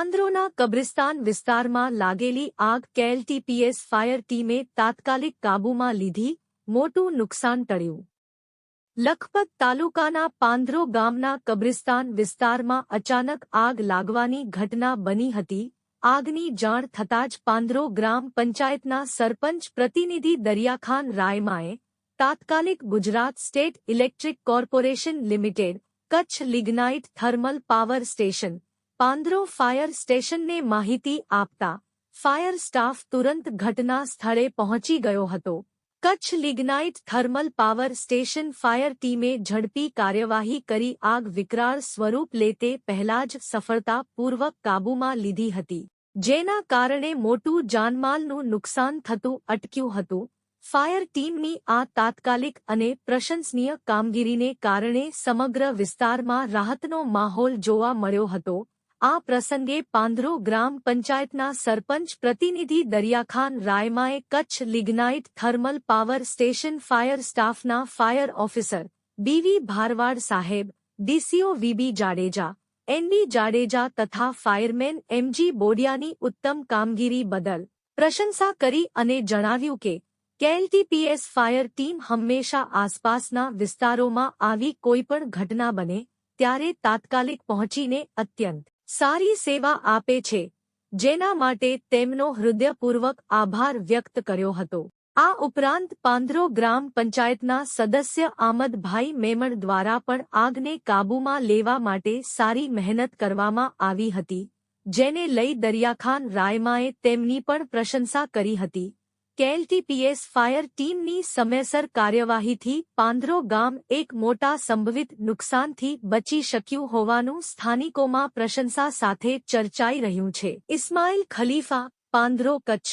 પાંદરોના કબ્રિસ્તાન વિસ્તારમાં લાગેલી આગ કેએલટીપીએસ ફાયર ટીમે તાત્કાલિક કાબૂમાં લીધી, મોટું નુકસાન ટળ્યું. લખપત તાલુકાના પાંદરો ગામના કબ્રિસ્તાન વિસ્તારમાં અચાનક આગ લાગવાની ઘટના બની હતી. આગની જાણ થતાં જ પાંદરો ગ્રામ પંચાયતના સરપંચ પ્રતિનિધિ દરિયાખાન રાયમાએ તાત્કાલિક Gujarat state electric corporation limited, Kutch lignite thermal power station, Panandhro fire સ્ટેશનને માહિતી આપતા ફાયર સ્ટાફ તુરંત ઘટના સ્થળે પહોંચી ગયો હતો. Kutch lignite thermal power station fire ટીમે ઝડપી કાર્યવાહી કરી આગ વિકરાળ સ્વરૂપ લેતે પહેલા જ સફળતાપૂર્વક કાબૂમાં લીધી હતી, જેના કારણે મોટું જાનમાલનું નુકસાન થતું અટક્યું હતું. ફાયર ટીમની આ તાત્કાલિક અને પ્રશંસનીય કામગીરીને કારણે સમગ્ર વિસ્તારમાં રાહતનો માહોલ જોવા મળ્યો હતો. આ પ્રસંગે પાંદરો ગ્રામ પંચાયતના સરપંચ પ્રતિનિધિ દરિયાખાન રાયમાએ Kutch lignite thermal power station fire સ્ટાફના ફાયર ઓફિસર બીવી ભારવાડ સાહેબ, DCO VB Jadeja, NB Jadeja તથા ફાયરમેન એમજી બોડિયાની ઉત્તમ કામગીરી બદલ પ્રશંસા કરી અને જણાવ્યું કે કેએલટીપીએસ ફાયર ટીમ હંમેશા આસપાસના વિસ્તારોમાં આવી કોઈપણ ઘટના બને ત્યારે તાત્કાલિક પહોંચીને અત્યંત સારી સેવા આપે છે, જેના માટે તેમનો હૃદયપૂર્વક આભાર વ્યક્ત કર્યો હતો. આ ઉપરાંત પાંદરો ગ્રામ પંચાયતના સદસ્ય આમદભાઈ મેમણ દ્વારા પણ આગને કાબૂમાં લેવા માટે સારી મહેનત કરવામાં આવી હતી, જેને લઈ દરિયાખાન રાયમાએ તેમની પણ પ્રશંસા કરી હતી. કેએલટીપીએસ ફાયર ટીમની સમયસર કાર્યવાહીથી પાંદરો ગામ એક મોટા સંભવિત નુકસાનથી બચી શક્યું હોવાનું સ્થાનિકોમાં પ્રશંસા સાથે ચર્ચાઈ રહ્યું છે. ઇસ્માઇલ ખલીફા, પાંદરો, કચ્છ.